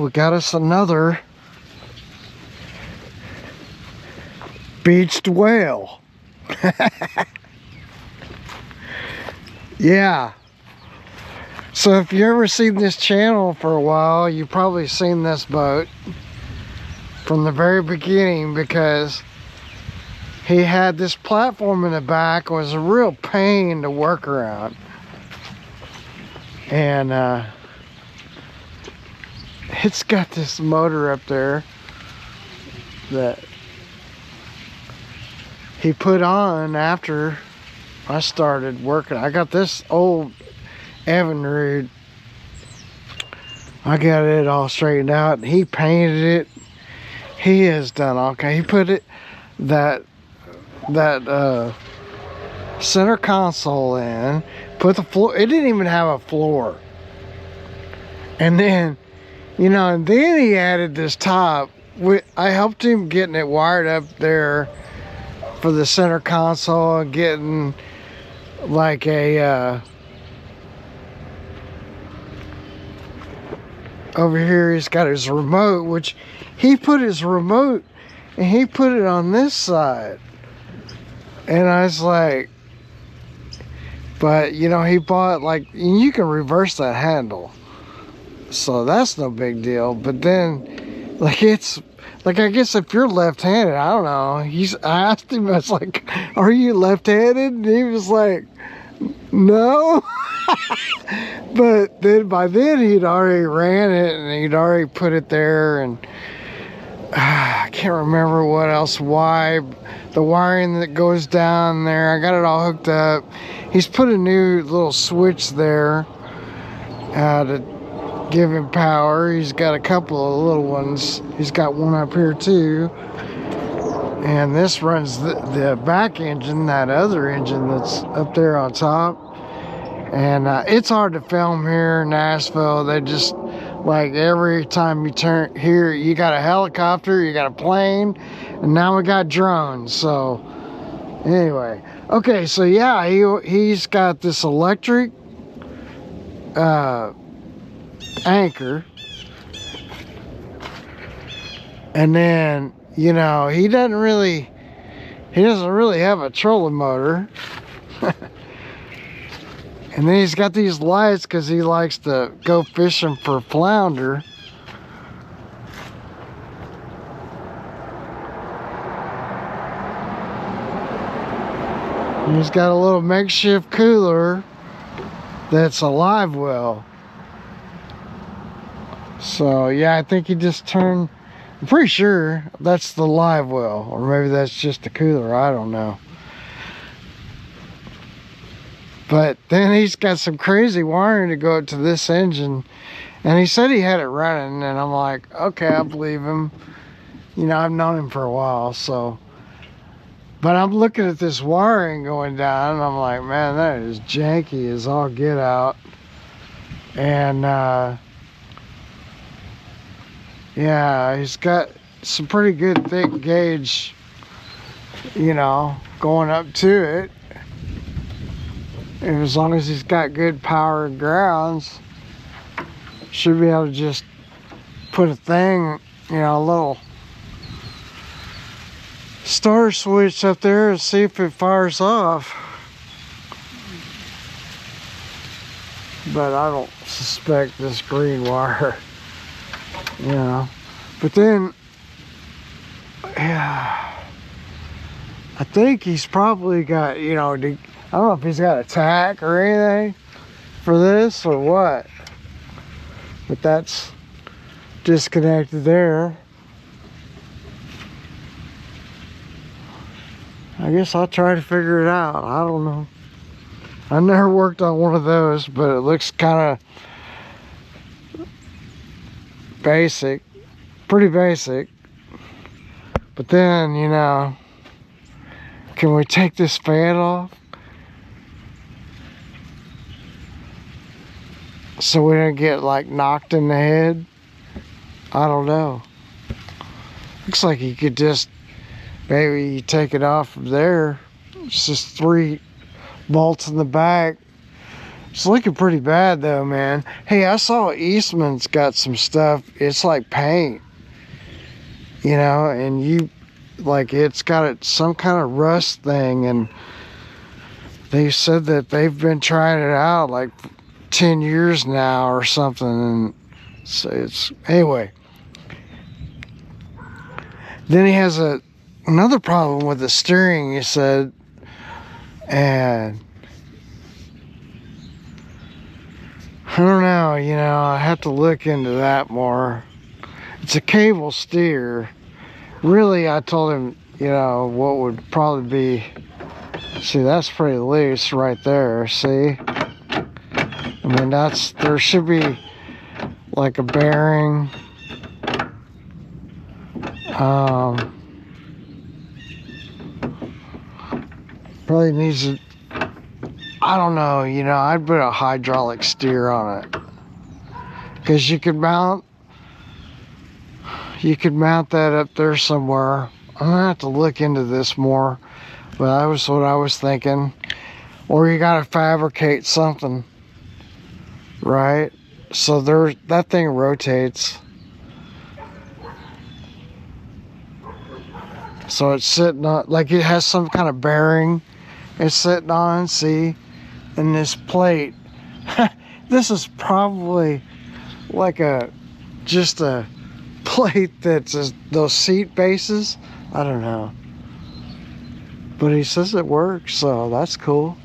we got us another beached whale. Yeah. So if you ever seen this channel for a while, you've probably seen this boat from the very beginning, because he had this platform in the back. It was a real pain to work around. And it's got this motor up there that he put on after I started working. I got this old Evinrude. I got it all straightened out, and he painted it. He has done okay. He put it that center console in, put the floor. It didn't even have a floor. And then, you know, and then he added this top. I helped him getting it wired up there for the center console, and getting like a over here he's got his remote, which he put his remote and he put it on this side. And I was like, but you know, he bought, like, you can reverse that handle, so that's no big deal. But then, like, it's like, I guess if you're left-handed, I don't know. I asked him, I was like, are you left-handed? And he was like, no. But then by then he'd already ran it, and he'd already put it there, and I can't remember what else, why. The wiring that goes down there, I got it all hooked up. He's put a new little switch there to give him power. He's got a couple of little ones. He's got one up here too. And this runs the back engine, that other engine that's up there on top. And it's hard to film here in Nashville. They just, like, every time you turn here, you got a helicopter, you got a plane, and now we got drones. So anyway, okay, so yeah, he's got this electric anchor, and then, you know, he doesn't really have a trolling motor. And then he's got these lights because he likes to go fishing for flounder. And he's got a little makeshift cooler that's a live well. So yeah, I think he just turned, I'm pretty sure that's the live well, or maybe that's just the cooler, I don't know. But then he's got some crazy wiring to go up to this engine, and he said he had it running, and I'm like, okay, I believe him. You know, I've known him for a while, so. But I'm looking at this wiring going down, and I'm like, man, that is janky as all get out. And yeah, he's got some pretty good thick gauge, you know, going up to it. And as long as he's got good power and grounds, should be able to just put a thing, you know, a little starter switch up there and see if it fires off. But I don't suspect this green wire, you know. But then, yeah, I think he's probably got, you know, I don't know if he's got a tack or anything for this or what, but that's disconnected there. I guess I'll try to figure it out. I don't know. I never worked on one of those, but it looks kind of basic, pretty basic. But then, you know, can we take this fan off so we don't get, like, knocked in the head? I don't know. Looks like you could just, maybe you take it off from there. It's just 3 bolts in the back. It's looking pretty bad though, man. Hey, I saw Eastman's got some stuff. It's like paint, you know, and you like it's got some kind of rust thing, and they said that they've been trying it out like 10 years now or something, and so it's anyway. Then he has another problem with the steering, he said, and I don't know, you know, I have to look into that more. It's a cable steer. Really, I told him, you know, what would probably be, see, that's pretty loose right there, see? I mean, there should be like a bearing. Probably needs a, I don't know, you know, I'd put a hydraulic steer on it. Because you could mount that up there somewhere. I'm gonna have to look into this more, but that was what I was thinking. Or you gotta fabricate something, right? So that thing rotates. So it's sitting on, like it has some kind of bearing it's sitting on, see? And this plate, this is probably like just a plate that's those seat bases. I don't know. But he says it works, so that's cool.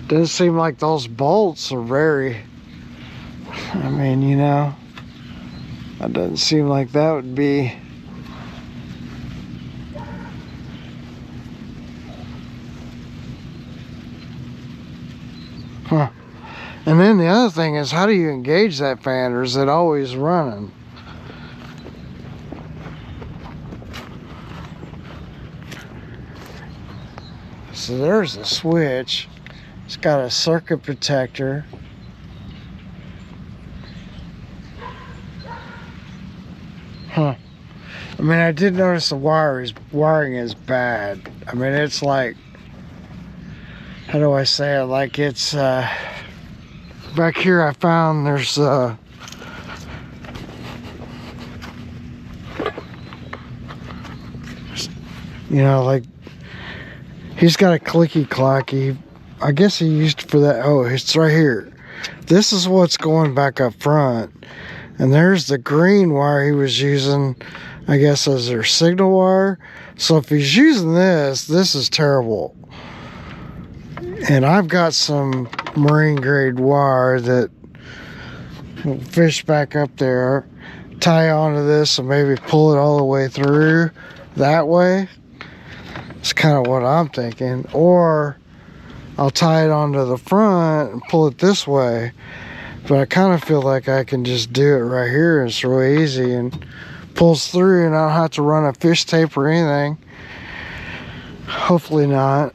Doesn't seem like those bolts are very, I mean, you know, that doesn't seem like that would be. Huh. And then the other thing is, how do you engage that fan, or is it always running? So there's a switch. It's got a circuit protector. Huh. I mean, I did notice the wiring is bad. I mean, it's like, how do I say it? Like it's back here. I found there's you know, like he's got a clicky clacky. I guess he used for that. Oh, it's right here. This is what's going back up front, and there's the green wire he was using, I guess, as their signal wire. So if he's using this is terrible. And I've got some marine grade wire that will fish back up there, tie onto this and maybe pull it all the way through that way. It's kind of what I'm thinking. Or I'll tie it onto the front and pull it this way. But I kind of feel like I can just do it right here. It's real easy and pulls through, and I don't have to run a fish tape or anything. Hopefully not.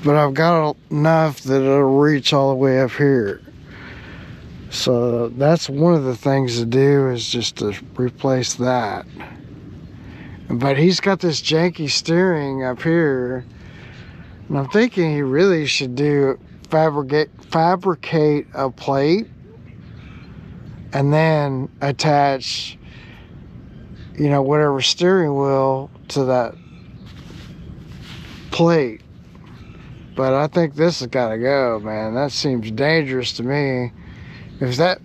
But I've got enough that it'll reach all the way up here. So that's one of the things to do, is just to replace that. But he's got this janky steering up here, and I'm thinking he really should fabricate a plate and then attach, you know, whatever steering wheel to that plate. But I think this has got to go, man. That seems dangerous to me. If that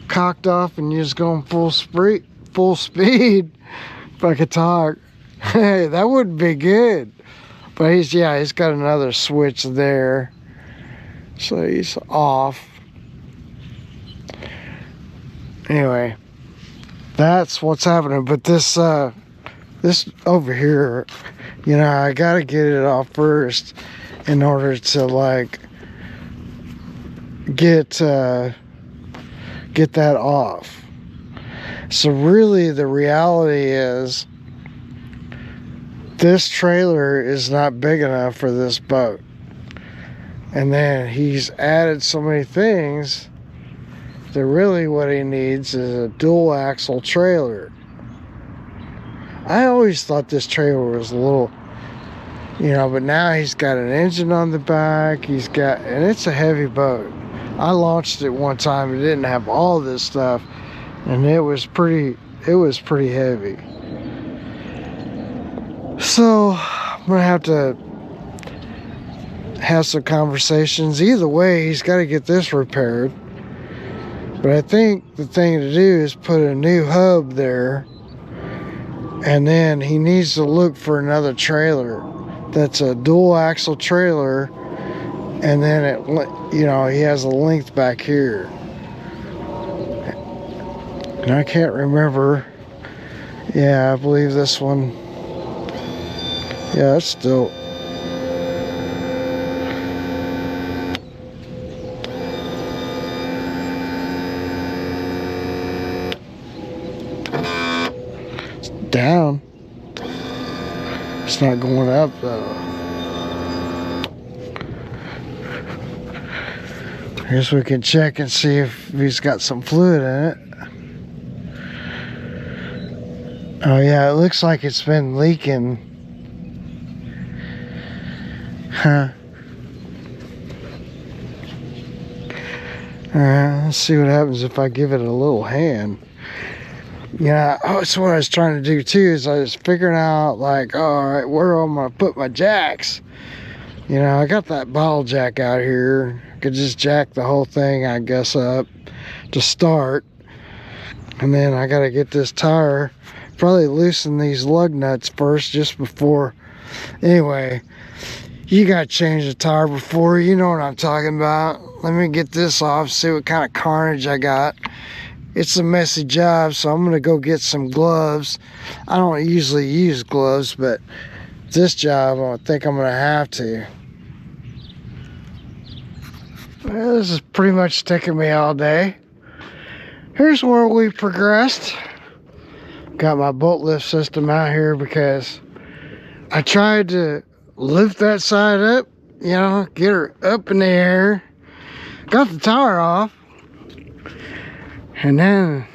cocked off and you're just going full speed, if I could talk, hey, that wouldn't be good. But he's got another switch there. So he's off. Anyway, that's what's happening. But this over here, you know, I gotta get it off first in order to like get that off. So really the reality is this trailer is not big enough for this boat. And then he's added so many things that really what he needs is a dual axle trailer. I always thought this trailer was a little You know, but now he's got an engine on the back. He's got, and it's a heavy boat. I launched it one time. It didn't have all this stuff, and it was pretty heavy. So I'm gonna have to have some conversations. Either way, he's got to get this repaired. But I think the thing to do is put a new hub there, and then he needs to look for another trailer that's a dual axle trailer, and then it, you know, he has a length back here, and I can't remember. Yeah, I believe this one. Yeah, it's still. It's down. It's not going up though. I guess we can check and see if he's got some fluid in it. Oh yeah, it looks like it's been leaking. Huh. Alright, let's see what happens if I give it a little hand. Yeah, that's what I was trying to do too, is I was figuring out like, oh, all right, where am I gonna put my jacks? You know, I got that bottle jack out here. I could just jack the whole thing, I guess, up to start. And then I gotta get this tire, probably loosen these lug nuts first just before. Anyway, you gotta change the tire before, you know what I'm talking about. Let me get this off, see what kind of carnage I got. It's a messy job, so I'm gonna go get some gloves. I don't usually use gloves, but this job I think I'm gonna have to. Well, this is pretty much taking me all day. Here's where we progressed. Got my bolt lift system out here because I tried to lift that side up, you know, get her up in the air. Got the tire off. And then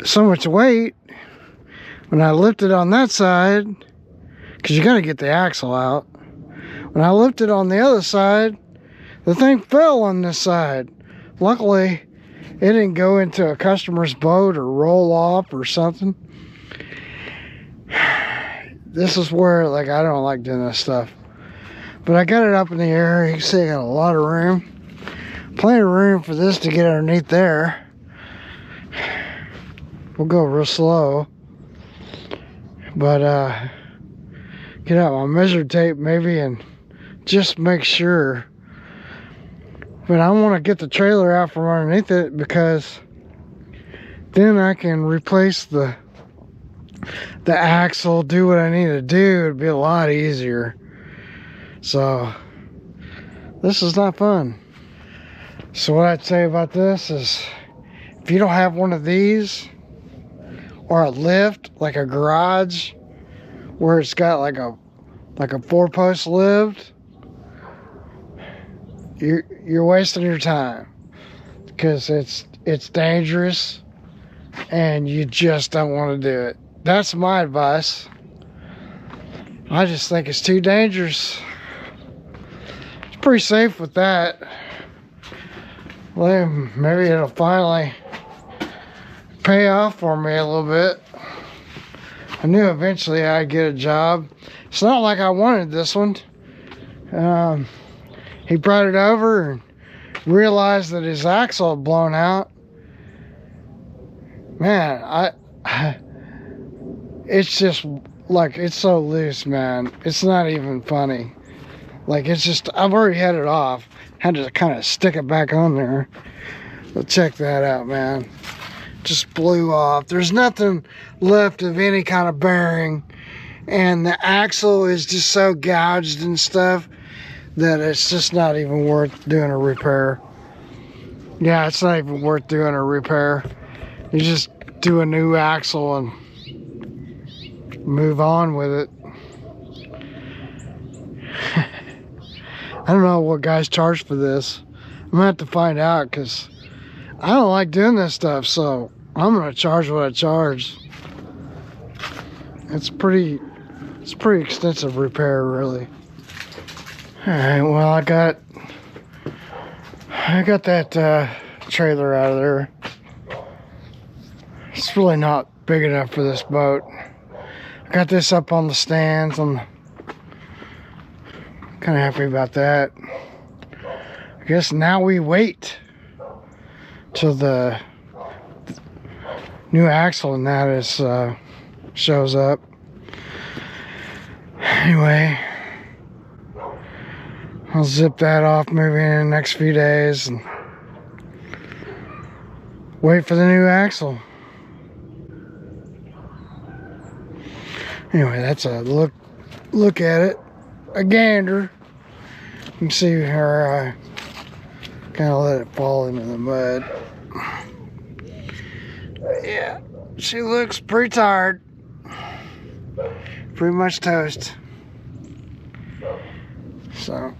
so much weight when I lifted on that side, because you got to get the axle out. When I lifted on the other side, the thing fell on this side. Luckily, it didn't go into a customer's boat or roll off or something. This is where, like, I don't like doing this stuff. But I got it up in the air. You can see I got a lot of room. Plenty of room for this to get underneath there. We'll go real slow. But get out my measure tape maybe and just make sure. But I want to get the trailer out from underneath it, because then I can replace the axle, do what I need to do. It'd be a lot easier. So this is not fun. So what I'd say about this is, if you don't have one of these, or a lift, like a garage, where it's got like a 4-post lift, you're wasting your time, because it's dangerous and you just don't want to do it. That's my advice. I just think it's too dangerous. It's pretty safe with that. Well, maybe it'll finally pay off for me a little bit. I knew eventually I'd get a job. It's not like I wanted this one. He brought it over and realized that his axle had blown out. Man, it's just like, it's so loose, man. It's not even funny. Like, it's just, I've already had it off. Had to kind of stick it back on there. But check that out, man. Just blew off. There's nothing left of any kind of bearing. And the axle is just so gouged and stuff that it's just not even worth doing a repair. Yeah, it's not even worth doing a repair. You just do a new axle and move on with it. I don't know what guys charge for this. I'm gonna have to find out, because I don't like doing this stuff, so I'm gonna charge what I charge. It's pretty It's a pretty extensive repair, really. Alright, well, I got that trailer out of there. It's really not big enough for this boat. I got this up on the stands. I'm kind of happy about that. I guess now we wait till the new axle and that is shows up. Anyway, I'll zip that off maybe in the next few days and wait for the new axle. Anyway, that's a look at it, a gander. You can see her kind of let it fall into the mud. Yeah, she looks pretty tired, pretty much toast. So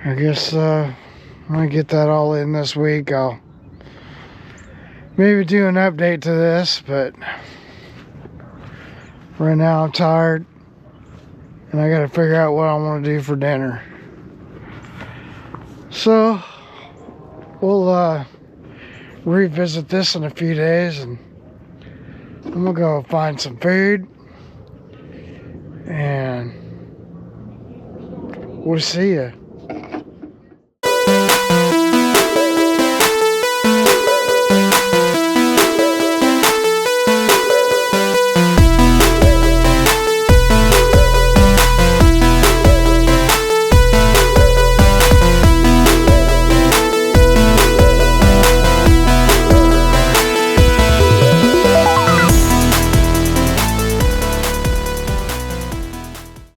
I guess I'm gonna get that all in this week. I'll maybe do an update to this, but right now I'm tired and I gotta figure out what I want to do for dinner. So we'll revisit this in a few days, and I'm gonna go find some food and we'll see ya.